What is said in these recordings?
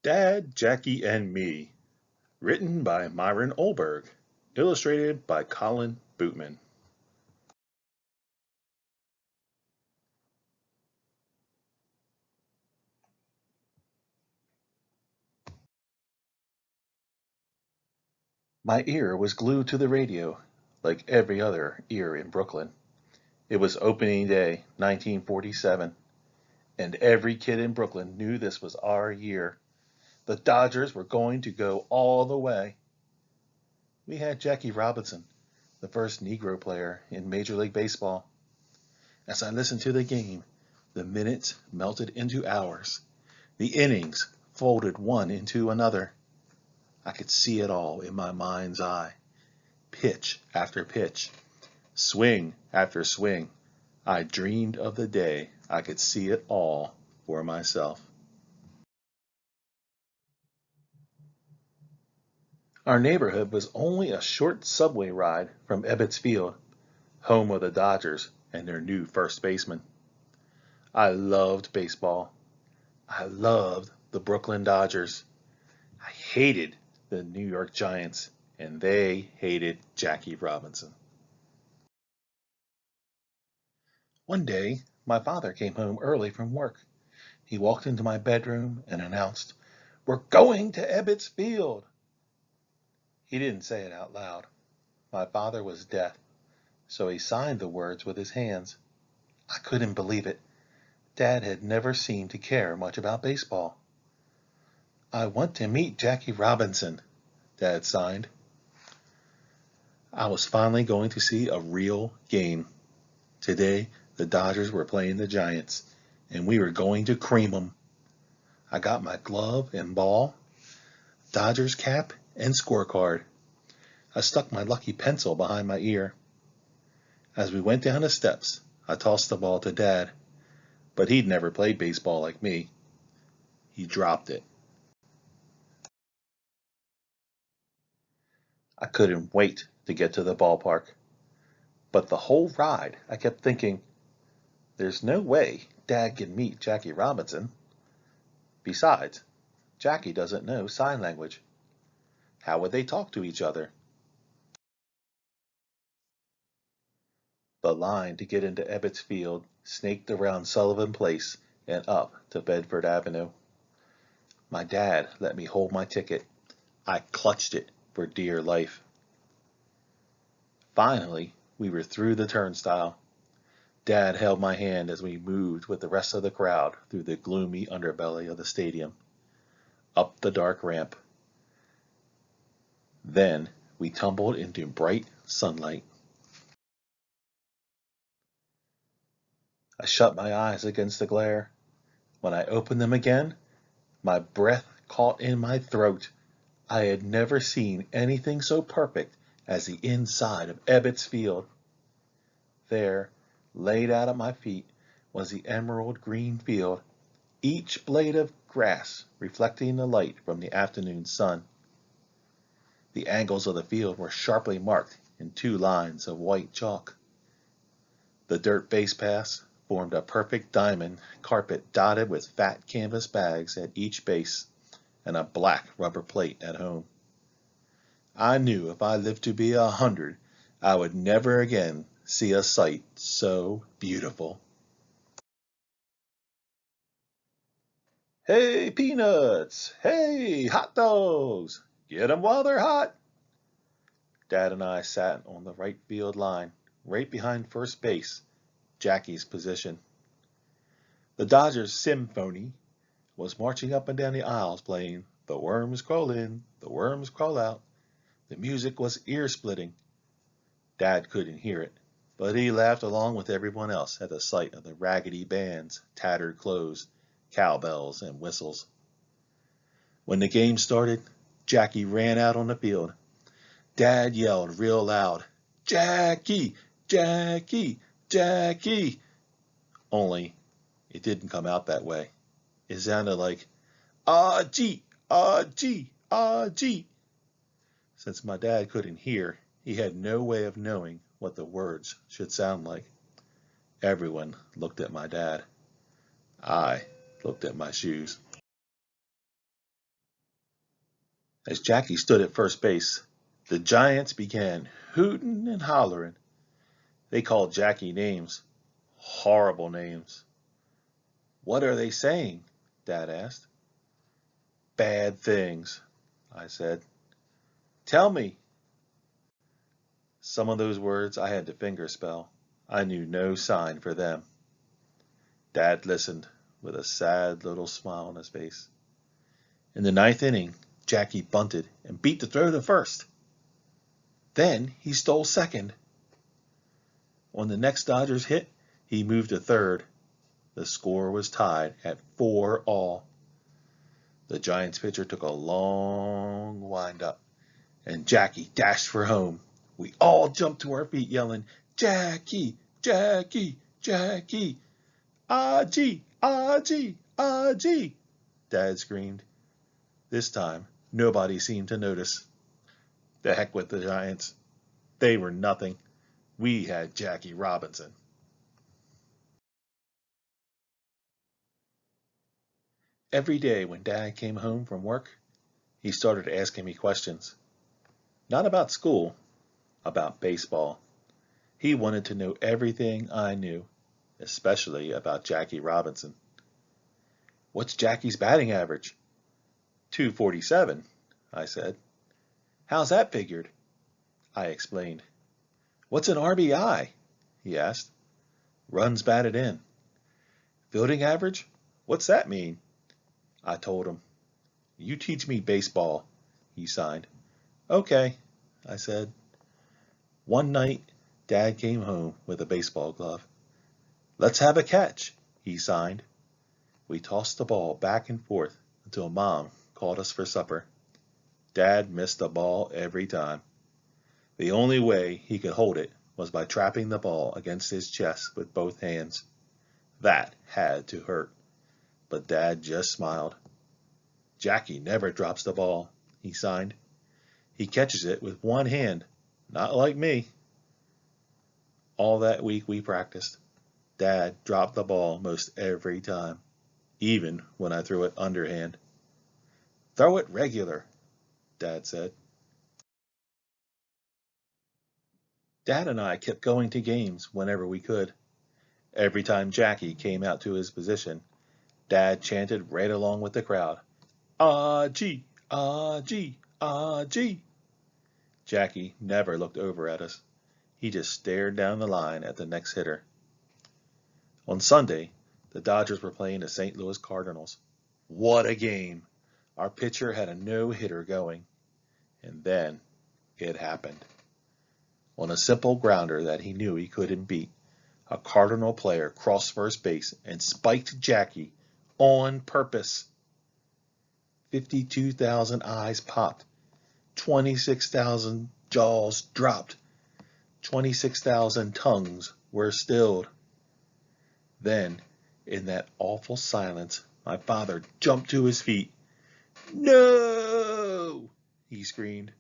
Dad, Jackie, and Me, written by Myron Olberg, illustrated by Colin Bootman. My ear was glued to the radio, like every other ear in Brooklyn. It was opening day, 1947, and every kid in Brooklyn knew this was our year. The Dodgers were going to go all the way. We had Jackie Robinson, the first Negro player in Major League Baseball. As I listened to the game, the minutes melted into hours. The innings folded one into another. I could see it all in my mind's eye. Pitch after pitch, swing after swing. I dreamed of the day I could see it all for myself. Our neighborhood was only a short subway ride from Ebbets Field, home of the Dodgers and their new first baseman. I loved baseball. I loved the Brooklyn Dodgers. I hated the New York Giants, and they hated Jackie Robinson. One day, my father came home early from work. He walked into my bedroom and announced, "We're going to Ebbets Field." He didn't say it out loud. My father was deaf, so he signed the words with his hands. I couldn't believe it. Dad had never seemed to care much about baseball. "I want to meet Jackie Robinson," Dad signed. I was finally going to see a real game. Today, the Dodgers were playing the Giants, and we were going to cream them. I got my glove and ball, Dodgers cap, and scorecard. I stuck my lucky pencil behind my ear. As we went down the steps, I tossed the ball to Dad, but he'd never played baseball like me. He dropped it. I couldn't wait to get to the ballpark. But the whole ride, I kept thinking, there's no way Dad can meet Jackie Robinson. Besides, Jackie doesn't know sign language. How would they talk to each other? The line to get into Ebbets Field snaked around Sullivan Place and up to Bedford Avenue. My dad let me hold my ticket. I clutched it for dear life. Finally, we were through the turnstile. Dad held my hand as we moved with the rest of the crowd through the gloomy underbelly of the stadium, up the dark ramp. Then we tumbled into bright sunlight. I shut my eyes against the glare. When I opened them again, my breath caught in my throat. I had never seen anything so perfect as the inside of Ebbets Field. There, laid out at my feet, was the emerald green field, each blade of grass reflecting the light from the afternoon sun. The angles of the field were sharply marked in 2 lines of white chalk. The dirt base paths formed a perfect diamond carpet dotted with fat canvas bags at each base and a black rubber plate at home. I knew if I lived to be 100, I would never again see a sight so beautiful. "Hey, peanuts! Hey, hot dogs! Get 'em while they're hot!" Dad and I sat on the right field line, right behind first base, Jackie's position. The Dodgers symphony was marching up and down the aisles playing "The Worms Crawl In, the Worms Crawl Out." The music was ear-splitting. Dad couldn't hear it, but he laughed along with everyone else at the sight of the raggedy bands, tattered clothes, cowbells, and whistles. When the game started, Jackie ran out on the field. Dad yelled real loud, "Jackie! Jackie! Jackie!" Only, it didn't come out that way. It sounded like, "Ah, gee! Ah, gee! Ah, gee!" Since my dad couldn't hear, he had no way of knowing what the words should sound like. Everyone looked at my dad. I looked at my shoes. As Jackie stood at first base, the Giants began hooting and hollering. They called Jackie names, horrible names. "What are they saying?" Dad asked. "Bad things," I said. "Tell me." Some of those words I had to fingerspell. I knew no sign for them. Dad listened with a sad little smile on his face. In the ninth inning, Jackie bunted and beat the throw to first. Then he stole second. On the next Dodgers hit, he moved to third. The score was tied at 4-all. The Giants pitcher took a long windup, and Jackie dashed for home. We all jumped to our feet yelling, "Jackie! Jackie! Jackie! Aji! Aji! Aji!" Dad screamed. This time, nobody seemed to notice. The heck with the Giants. They were nothing. We had Jackie Robinson. Every day when Dad came home from work, he started asking me questions. Not about school, about baseball. He wanted to know everything I knew, especially about Jackie Robinson. "What's Jackie's batting average?" "247, I said. "How's that figured?" I explained. "What's an RBI?" he asked. "Runs batted in." "Fielding average? What's that mean?" I told him. "You teach me baseball," he signed. "Okay," I said. One night, Dad came home with a baseball glove. "Let's have a catch," he signed. We tossed the ball back and forth until Mom called us for supper. Dad missed the ball every time. The only way he could hold it was by trapping the ball against his chest with both hands. That had to hurt, but Dad just smiled. "Jackie never drops the ball," he signed. "He catches it with one hand, not like me." All that week we practiced. Dad dropped the ball most every time, even when I threw it underhand. "Throw it regular," Dad said. Dad and I kept going to games whenever we could. Every time Jackie came out to his position, Dad chanted right along with the crowd, "Aji! Aji! Aji!" Jackie never looked over at us. He just stared down the line at the next hitter. On Sunday, the Dodgers were playing the St. Louis Cardinals. What a game! Our pitcher had a no-hitter going. And then it happened. On a simple grounder that he knew he couldn't beat, a Cardinal player crossed first base and spiked Jackie on purpose. 52,000 eyes popped. 26,000 jaws dropped. 26,000 tongues were stilled. Then, in that awful silence, my father jumped to his feet. "No!" he screamed.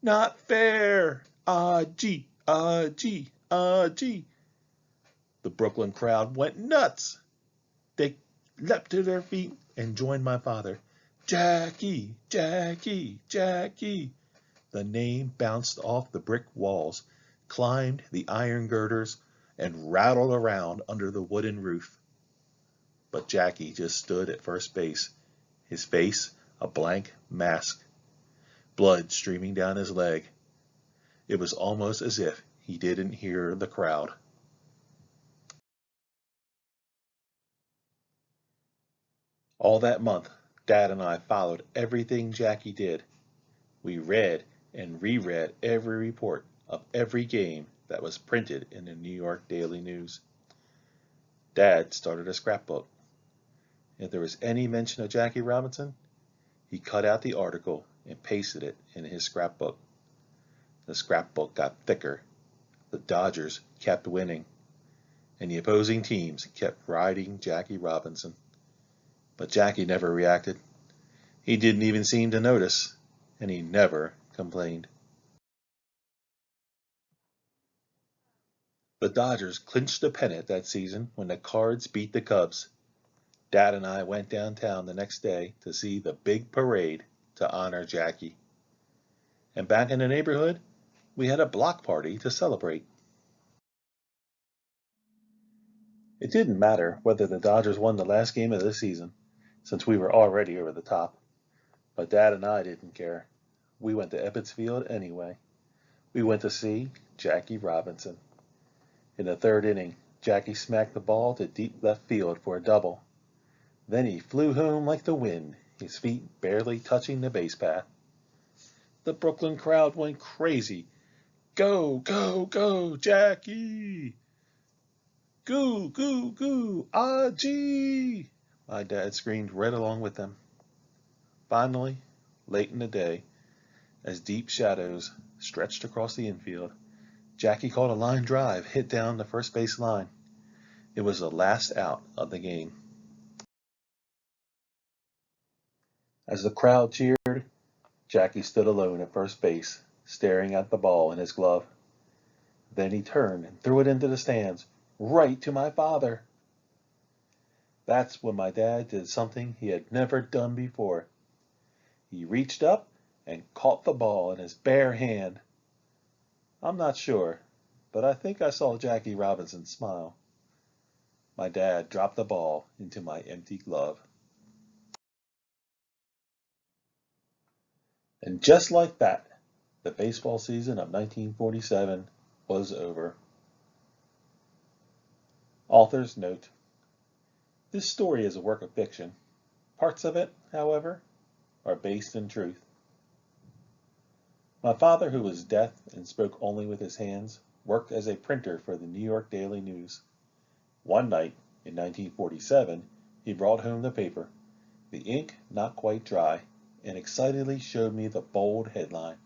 "Not fair! Aji! Aji! Aji!" The Brooklyn crowd went nuts. They leapt to their feet and joined my father. "Jackie! Jackie! Jackie!" The name bounced off the brick walls, climbed the iron girders, and rattled around under the wooden roof. But Jackie just stood at first base, his face a blank mask, blood streaming down his leg. It was almost as if he didn't hear the crowd. All that month, Dad and I followed everything Jackie did. We read and reread every report of every game that was printed in the New York Daily News. Dad started a scrapbook. If there was any mention of Jackie Robinson, he cut out the article and pasted it in his scrapbook. The scrapbook got thicker. The Dodgers kept winning, and the opposing teams kept riding Jackie Robinson. But Jackie never reacted. He didn't even seem to notice, and he never complained. The Dodgers clinched the pennant that season when the Cards beat the Cubs. Dad and I went downtown the next day to see the big parade to honor Jackie. And back in the neighborhood, we had a block party to celebrate. It didn't matter whether the Dodgers won the last game of the season, since we were already over the top. But Dad and I didn't care. We went to Ebbets Field anyway. We went to see Jackie Robinson. In the third inning, Jackie smacked the ball to deep left field for a double. Then he flew home like the wind, his feet barely touching the base path. The Brooklyn crowd went crazy. Go, go, go, Jackie! Goo, goo, goo, ah, gee! My dad screamed right along with them. Finally, late in the day, as deep shadows stretched across the infield, Jackie caught a line drive hit down the first base line. It was the last out of the game. As the crowd cheered, Jackie stood alone at first base, staring at the ball in his glove. Then he turned and threw it into the stands, right to my father. That's when my dad did something he had never done before. He reached up and caught the ball in his bare hand. I'm not sure, but I think I saw Jackie Robinson smile. My dad dropped the ball into my empty glove. And just like that, the baseball season of 1947 was over. Author's note: this story is a work of fiction. Parts of it, however, are based in truth. My father, who was deaf and spoke only with his hands, worked as a printer for the New York Daily News. One night, in 1947, he brought home the paper, the ink not quite dry, and excitedly showed me the bold headline: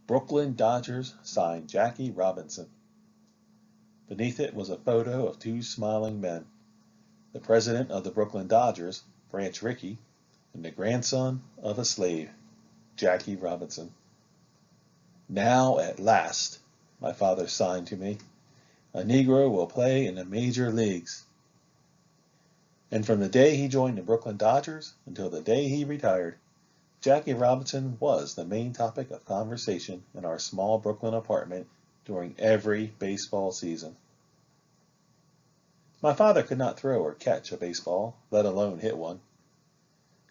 Brooklyn Dodgers sign Jackie Robinson. Beneath it was a photo of two smiling men, the president of the Brooklyn Dodgers, Branch Rickey, and the grandson of a slave, Jackie Robinson. Now at last, my father signed to me, a Negro will play in the major leagues. And from the day he joined the Brooklyn Dodgers until the day he retired, Jackie Robinson was the main topic of conversation in our small Brooklyn apartment during every baseball season. My father could not throw or catch a baseball, let alone hit one.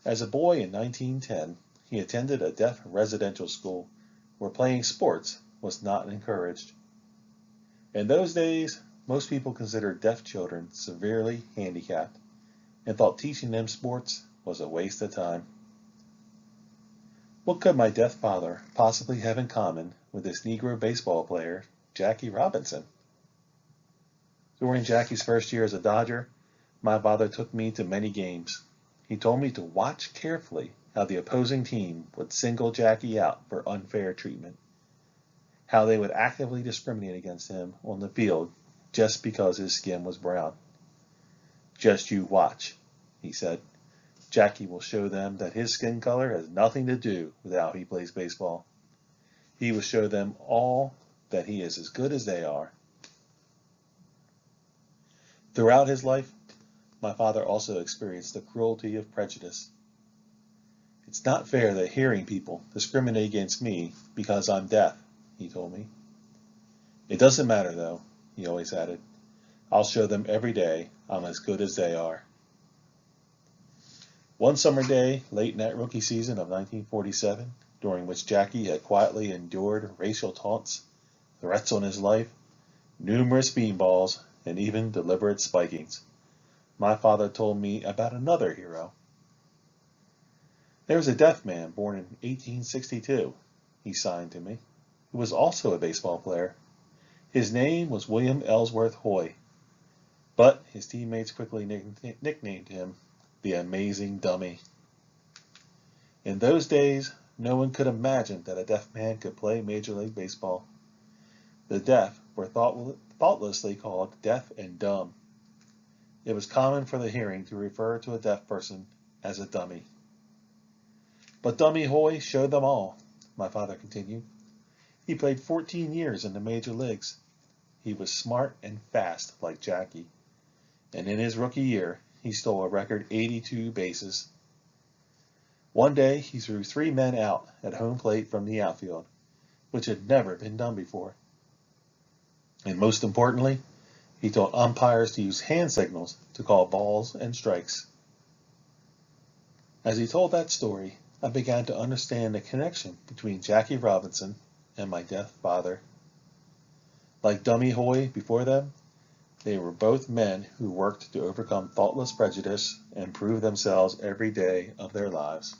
As a boy in 1910, he attended a deaf residential school where playing sports was not encouraged. In those days, most people considered deaf children severely handicapped and thought teaching them sports was a waste of time. What could my deaf father possibly have in common with this Negro baseball player, Jackie Robinson? During Jackie's first year as a Dodger, my father took me to many games. He told me to watch carefully how the opposing team would single Jackie out for unfair treatment, how they would actively discriminate against him on the field just because his skin was brown. Just you watch, he said. Jackie will show them that his skin color has nothing to do with how he plays baseball. He will show them all that he is as good as they are. Throughout his life, my father also experienced the cruelty of prejudice. It's not fair that hearing people discriminate against me because I'm deaf, he told me. It doesn't matter though, he always added. I'll show them every day I'm as good as they are. One summer day, late in that rookie season of 1947, during which Jackie had quietly endured racial taunts, threats on his life, numerous beanballs, and even deliberate spikings, my father told me about another hero. There was a deaf man born in 1862, he signed to me, who was also a baseball player. His name was William Ellsworth Hoy, but his teammates quickly nicknamed him the Amazing Dummy. In those days, no one could imagine that a deaf man could play Major League Baseball. The deaf were thoughtlessly called deaf and dumb. It was common for the hearing to refer to a deaf person as a dummy. But Dummy Hoy showed them all, my father continued. He played 14 years in the major leagues. He was smart and fast like Jackie, and in his rookie year, he stole a record 82 bases. One day he threw 3 men out at home plate from the outfield, which had never been done before. And most importantly, he told umpires to use hand signals to call balls and strikes. As he told that story, I began to understand the connection between Jackie Robinson and my deaf father. Like Dummy Hoy before them, they were both men who worked to overcome thoughtless prejudice and prove themselves every day of their lives.